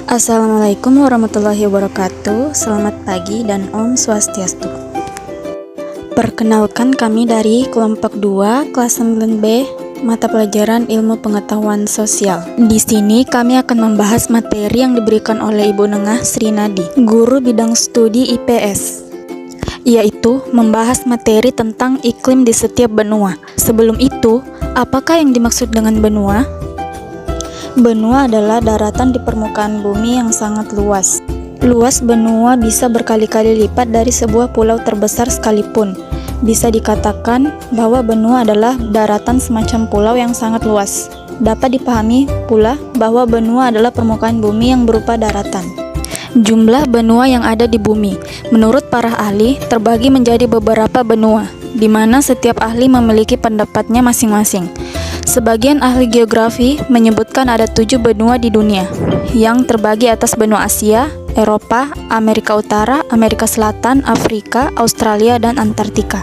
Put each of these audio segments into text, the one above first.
Assalamualaikum warahmatullahi wabarakatuh. Selamat pagi dan Om Swastiastu. Perkenalkan, kami dari kelompok 2 kelas 9B mata pelajaran Ilmu Pengetahuan Sosial. Di sini kami akan membahas materi yang diberikan oleh Ibu Nengah Sri Nadi, guru bidang studi IPS, yaitu membahas materi tentang iklim di setiap benua. Sebelum itu, apakah yang dimaksud dengan benua? Benua adalah daratan di permukaan bumi yang sangat luas. Luas benua bisa berkali-kali lipat dari sebuah pulau terbesar sekalipun. Bisa dikatakan bahwa benua adalah daratan semacam pulau yang sangat luas. Dapat dipahami pula bahwa benua adalah permukaan bumi yang berupa daratan. Jumlah benua yang ada di bumi, menurut para ahli, terbagi menjadi beberapa benua, di mana setiap ahli memiliki pendapatnya masing-masing. Sebagian ahli geografi menyebutkan ada 7 benua di dunia, yang terbagi atas benua Asia, Eropa, Amerika Utara, Amerika Selatan, Afrika, Australia, dan Antartika.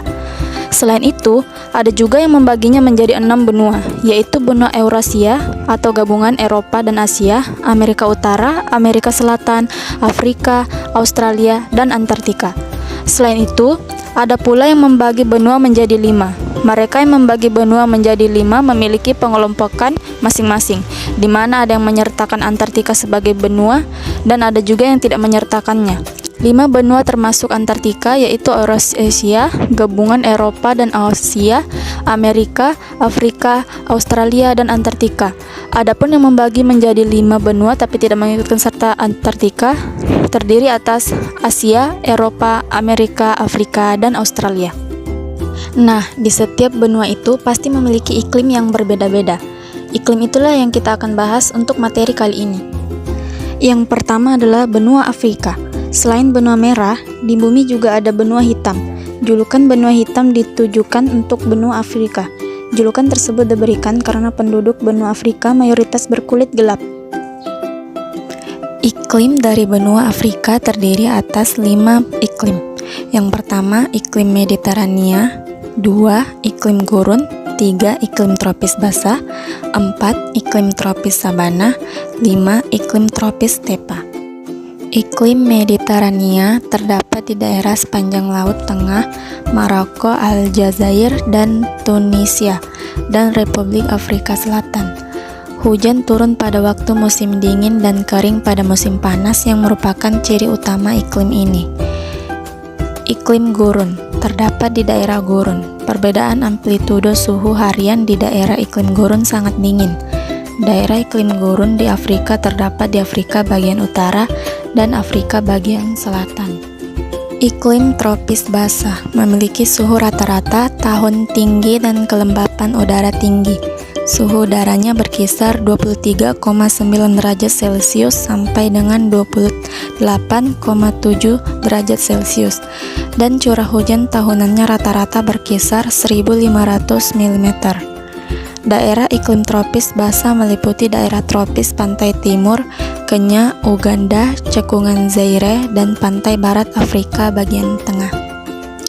Selain itu, ada juga yang membaginya menjadi 6 benua, yaitu benua Eurasia atau gabungan Eropa dan Asia, Amerika Utara, Amerika Selatan, Afrika, Australia, dan Antartika. Selain itu, ada pula yang membagi benua menjadi 5. Mereka yang membagi benua menjadi 5 memiliki pengelompokan masing-masing, di mana ada yang menyertakan Antartika sebagai benua dan ada juga yang tidak menyertakannya. 5 benua termasuk Antartika, yaitu Eurasia, gabungan Eropa dan Asia, Amerika, Afrika, Australia, dan Antartika. Adapun yang membagi menjadi 5 benua tapi tidak mengikutkan serta Antartika, terdiri atas Asia, Eropa, Amerika, Afrika, dan Australia. Nah, di setiap benua itu pasti memiliki iklim yang berbeda-beda. Iklim itulah yang kita akan bahas untuk materi kali ini. Yang pertama adalah benua Afrika. Selain benua merah, di bumi juga ada benua hitam. Julukan benua hitam ditujukan untuk benua Afrika. Julukan tersebut diberikan karena penduduk benua Afrika mayoritas berkulit gelap. Iklim dari benua Afrika terdiri atas 5 iklim. Yang pertama, iklim Mediterania. 2. Iklim gurun. 3. Iklim tropis basah. 4. Iklim tropis sabana. 5. Iklim tropis stepa. Iklim Mediterania terdapat di daerah sepanjang Laut Tengah, Maroko, Aljazair, dan Tunisia, dan Republik Afrika Selatan. Hujan turun pada waktu musim dingin dan kering pada musim panas yang merupakan ciri utama iklim ini. Iklim gurun terdapat di daerah gurun. Perbedaan amplitudo suhu harian di daerah iklim gurun sangat dingin. Daerah iklim gurun di Afrika terdapat di Afrika bagian utara dan Afrika bagian selatan. Iklim tropis basah memiliki suhu rata-rata tahun tinggi dan kelembapan udara tinggi. Suhu udaranya berkisar 23,9 derajat Celcius sampai dengan 28,7 derajat Celcius, dan curah hujan tahunannya rata-rata berkisar 1.500 mm. Daerah iklim tropis basah meliputi daerah tropis pantai timur, Kenya, Uganda, cekungan Zaire, dan pantai barat Afrika bagian tengah.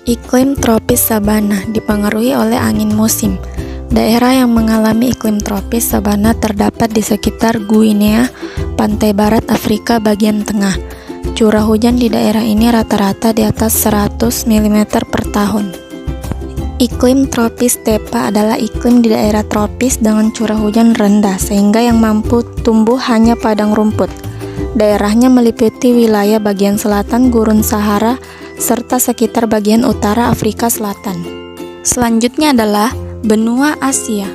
Iklim tropis sabana dipengaruhi oleh angin musim. Daerah yang mengalami iklim tropis sabana terdapat di sekitar Guinea, pantai barat Afrika bagian tengah. Curah hujan di daerah ini rata-rata di atas 100 mm per tahun. Iklim tropis stepa adalah iklim di daerah tropis dengan curah hujan rendah sehingga yang mampu tumbuh hanya padang rumput. Daerahnya meliputi wilayah bagian selatan Gurun Sahara serta sekitar bagian utara Afrika Selatan. Selanjutnya adalah benua Asia.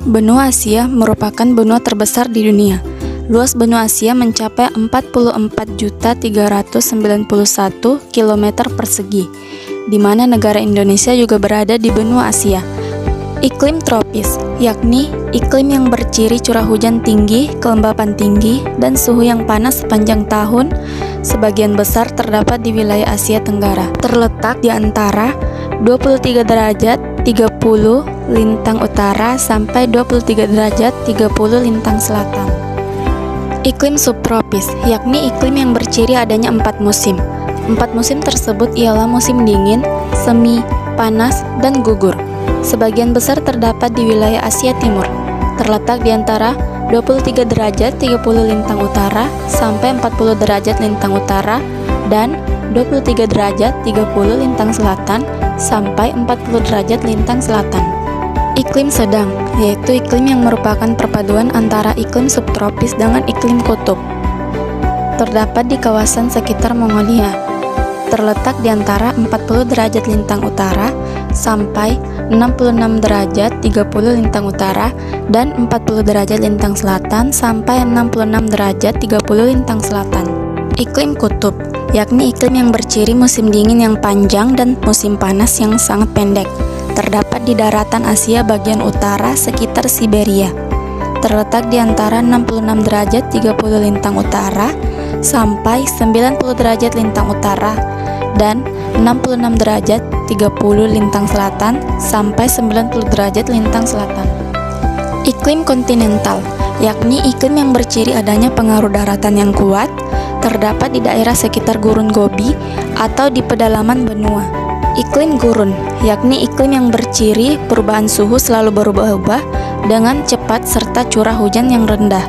Benua Asia merupakan benua terbesar di dunia. Luas benua Asia mencapai 44.391 km persegi, di mana negara Indonesia juga berada di benua Asia. Iklim tropis, yakni iklim yang berciri curah hujan tinggi, kelembapan tinggi, dan suhu yang panas sepanjang tahun, sebagian besar terdapat di wilayah Asia Tenggara. Terletak di antara 23 derajat 30 lintang utara sampai 23 derajat 30 lintang selatan. Iklim subtropis, yakni iklim yang berciri adanya 4 musim. 4 musim tersebut ialah musim dingin, semi, panas, dan gugur. Sebagian besar terdapat di wilayah Asia Timur, terletak di antara 23 derajat 30 lintang utara sampai 40 derajat lintang utara, dan 23 derajat 30 lintang selatan sampai 40 derajat lintang selatan. Iklim sedang, yaitu iklim yang merupakan perpaduan antara iklim subtropis dengan iklim kutub. Terdapat di kawasan sekitar Mongolia. Terletak di antara 40 derajat lintang utara sampai 66 derajat 30 lintang utara dan 40 derajat lintang selatan sampai 66 derajat 30 lintang selatan. Iklim kutub, yakni iklim yang berciri musim dingin yang panjang dan musim panas yang sangat pendek. Terdapat di daratan Asia bagian utara sekitar Siberia. Terletak di antara 66 derajat 30 lintang utara sampai 90 derajat lintang utara dan 66 derajat 30 lintang selatan sampai 90 derajat lintang selatan. Iklim kontinental, yakni iklim yang berciri adanya pengaruh daratan yang kuat, terdapat di daerah sekitar Gurun Gobi atau di pedalaman benua. Iklim gurun, yakni iklim yang berciri perubahan suhu selalu berubah-ubah dengan cepat serta curah hujan yang rendah.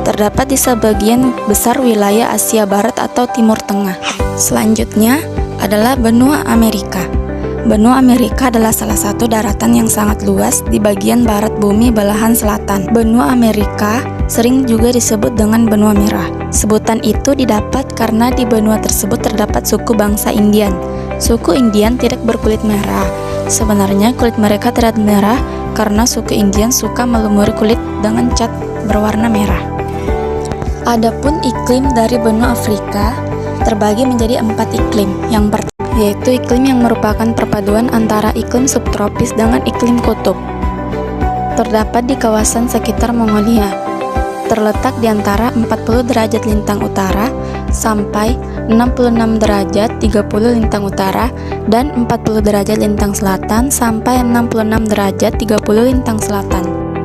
Terdapat di sebagian besar wilayah Asia Barat atau Timur Tengah. Selanjutnya adalah benua Amerika. Benua Amerika adalah salah satu daratan yang sangat luas di bagian barat bumi belahan selatan. Benua Amerika sering juga disebut dengan benua merah. Sebutan itu didapat karena di benua tersebut terdapat suku bangsa Indian. Suku Indian tidak berkulit merah. Sebenarnya kulit mereka terlihat merah karena suku Indian suka melumuri kulit dengan cat berwarna merah. Adapun iklim dari benua Afrika terbagi menjadi 4 iklim. Yang pertama yaitu iklim yang merupakan perpaduan antara iklim subtropis dengan iklim kutub. Terdapat di kawasan sekitar Mongolia. Terletak di antara 40 derajat lintang utara sampai 66 derajat 30 lintang utara dan 40 derajat lintang selatan sampai 66 derajat 30 lintang selatan.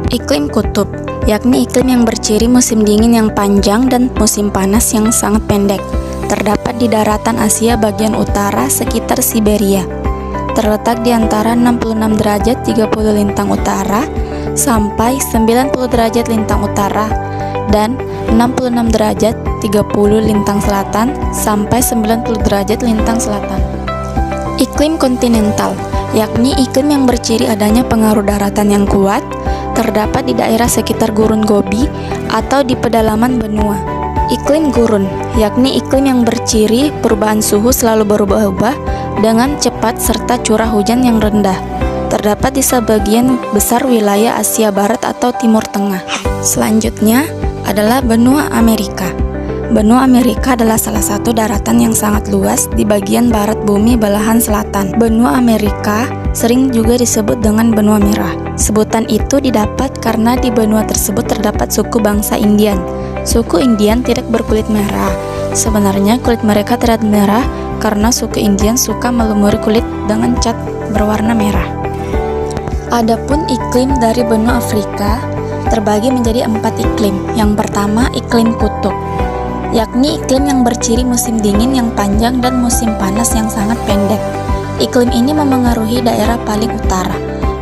Iklim kutub, yakni iklim yang berciri musim dingin yang panjang dan musim panas yang sangat pendek. Terdapat di daratan Asia bagian utara sekitar Siberia. Terletak di antara 66 derajat 30 lintang utara sampai 90 derajat lintang utara dan 66 derajat 30 lintang selatan sampai 90 derajat lintang selatan. Iklim kontinental, yakni iklim yang berciri adanya pengaruh daratan yang kuat, terdapat di daerah sekitar Gurun Gobi atau di pedalaman benua. Iklim gurun, yakni iklim yang berciri perubahan suhu selalu berubah-ubah dengan cepat serta curah hujan yang rendah. Terdapat di sebagian besar wilayah Asia Barat atau Timur Tengah. Selanjutnya adalah benua Amerika. Benua Amerika adalah salah satu daratan yang sangat luas di bagian barat bumi belahan selatan. Benua Amerika sering juga disebut dengan benua merah. Sebutan itu didapat karena di benua tersebut terdapat suku bangsa Indian. Suku Indian tidak berkulit merah. Sebenarnya kulit mereka terlihat merah karena suku Indian suka melumuri kulit dengan cat berwarna merah. Adapun iklim dari benua Afrika terbagi menjadi 4 iklim. Yang pertama iklim kutub, yakni iklim yang berciri musim dingin yang panjang dan musim panas yang sangat pendek. Iklim ini memengaruhi daerah paling utara.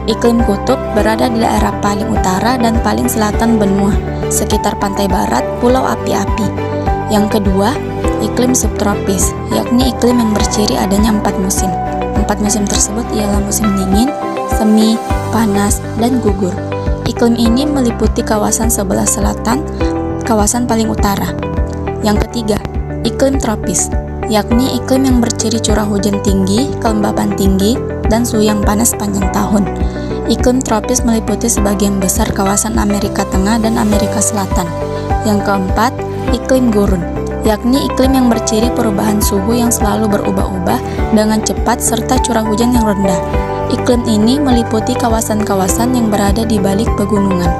Iklim kutub berada di daerah paling utara dan paling selatan benua, sekitar pantai barat Pulau Api-api. Yang kedua, iklim subtropis, yakni iklim yang berciri adanya 4 musim. 4 musim tersebut ialah musim dingin, semi, panas, dan gugur. Iklim ini meliputi kawasan sebelah selatan, kawasan paling utara. Yang ketiga, iklim tropis, yakni iklim yang berciri curah hujan tinggi, kelembapan tinggi, dan suhu yang panas sepanjang tahun. Iklim tropis meliputi sebagian besar kawasan Amerika Tengah dan Amerika Selatan. Yang keempat, iklim gurun, yakni iklim yang berciri perubahan suhu yang selalu berubah-ubah dengan cepat serta curah hujan yang rendah. Iklim ini meliputi kawasan-kawasan yang berada di balik pegunungan.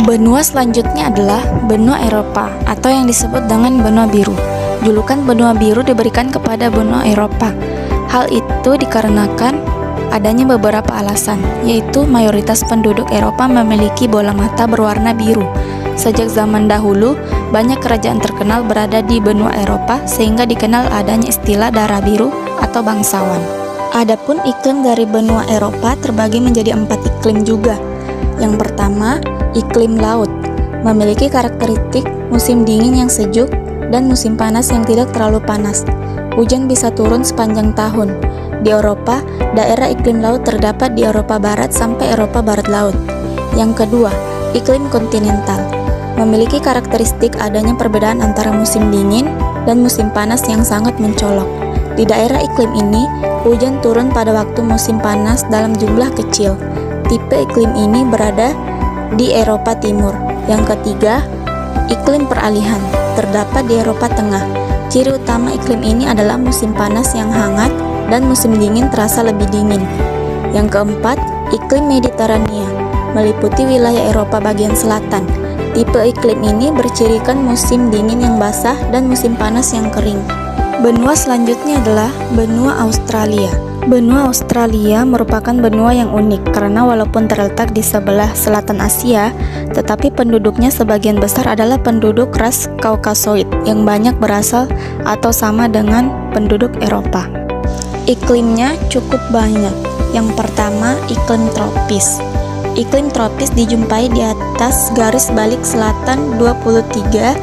Benua selanjutnya adalah benua Eropa atau yang disebut dengan benua biru. Julukan benua biru diberikan kepada benua Eropa. Hal itu dikarenakan adanya beberapa alasan, yaitu mayoritas penduduk Eropa memiliki bola mata berwarna biru. Sejak zaman dahulu, banyak kerajaan terkenal berada di benua Eropa sehingga dikenal adanya istilah darah biru atau bangsawan. Adapun iklim dari benua Eropa terbagi menjadi 4 iklim juga. Yang pertama, iklim laut. Memiliki karakteristik musim dingin yang sejuk dan musim panas yang tidak terlalu panas. Hujan bisa turun sepanjang tahun. Di Eropa, daerah iklim laut terdapat di Eropa Barat sampai Eropa Barat Laut. Yang kedua, iklim kontinental. Memiliki karakteristik adanya perbedaan antara musim dingin dan musim panas yang sangat mencolok. Di daerah iklim ini, hujan turun pada waktu musim panas dalam jumlah kecil. Tipe iklim ini berada di Eropa Timur. Yang ketiga, iklim peralihan. Terdapat di Eropa Tengah. Ciri utama iklim ini adalah musim panas yang hangat dan musim dingin terasa lebih dingin. Yang keempat, iklim Mediterania. Meliputi wilayah Eropa bagian selatan. Tipe iklim ini bercirikan musim dingin yang basah dan musim panas yang kering. Benua selanjutnya adalah benua Australia. Benua Australia merupakan benua yang unik karena walaupun terletak di sebelah selatan Asia, tetapi penduduknya sebagian besar adalah penduduk ras Kaukasoid yang banyak berasal atau sama dengan penduduk Eropa. Iklimnya cukup banyak. Yang pertama, iklim tropis. Iklim tropis dijumpai di atas garis balik selatan 23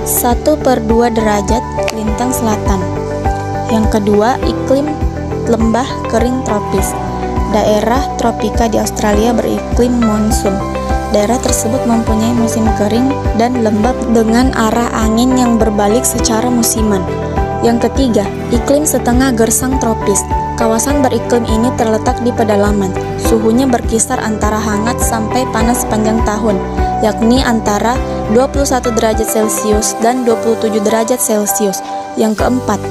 1/2 derajat lintang selatan. Yang kedua, iklim lembah kering tropis. Daerah tropika di Australia beriklim monsun. Daerah tersebut mempunyai musim kering dan lembab dengan arah angin yang berbalik secara musiman. Yang ketiga, iklim setengah gersang tropis. Kawasan beriklim ini terletak di pedalaman. Suhunya berkisar antara hangat sampai panas sepanjang tahun, yakni antara 21 derajat Celcius dan 27 derajat Celcius. Yang keempat,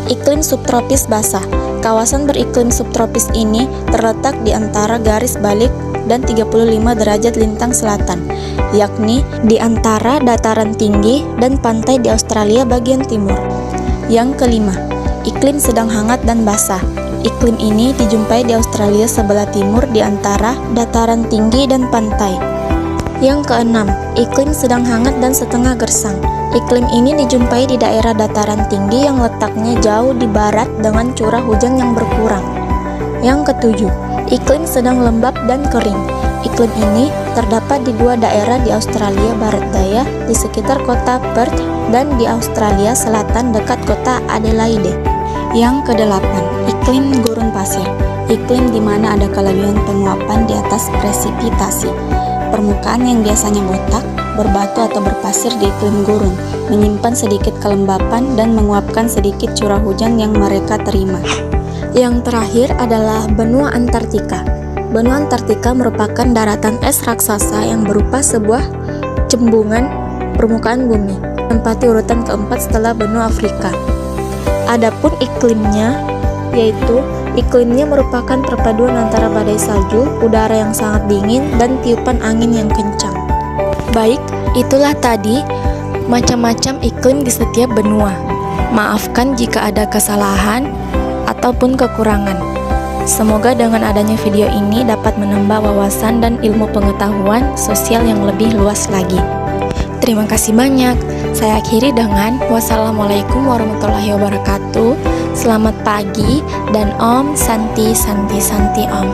iklim subtropis basah. Kawasan beriklim subtropis ini terletak di antara garis balik dan 35 derajat lintang selatan, yakni di antara dataran tinggi dan pantai di Australia bagian timur. Yang kelima, iklim sedang hangat dan basah. Iklim ini dijumpai di Australia sebelah timur di antara dataran tinggi dan pantai. Yang keenam, iklim sedang hangat dan setengah gersang. Iklim ini dijumpai di daerah dataran tinggi yang letaknya jauh di barat dengan curah hujan yang berkurang. Yang ketujuh, iklim sedang lembab dan kering. Iklim ini terdapat di dua daerah di Australia Barat Daya di sekitar kota Perth dan di Australia Selatan dekat kota Adelaide. Yang kedelapan, iklim gurun pasir. Iklim di mana ada kelebihan penguapan di atas presipitasi. Permukaan yang biasanya botak, berbatu atau berpasir di iklim gurun, menyimpan sedikit kelembapan dan menguapkan sedikit curah hujan yang mereka terima. Yang terakhir adalah benua Antartika. Benua Antartika merupakan daratan es raksasa yang berupa sebuah cembungan permukaan bumi, menempati urutan keempat setelah benua Afrika. Adapun iklimnya, yaitu iklimnya merupakan perpaduan antara badai salju, udara yang sangat dingin, dan tiupan angin yang kencang. Baik, itulah tadi macam-macam iklim di setiap benua. Maafkan jika ada kesalahan ataupun kekurangan. Semoga dengan adanya video ini dapat menambah wawasan dan ilmu pengetahuan sosial yang lebih luas lagi. Terima kasih banyak. Saya akhiri dengan wassalamualaikum warahmatullahi wabarakatuh. Selamat pagi dan Om Santi Santi Santi Om.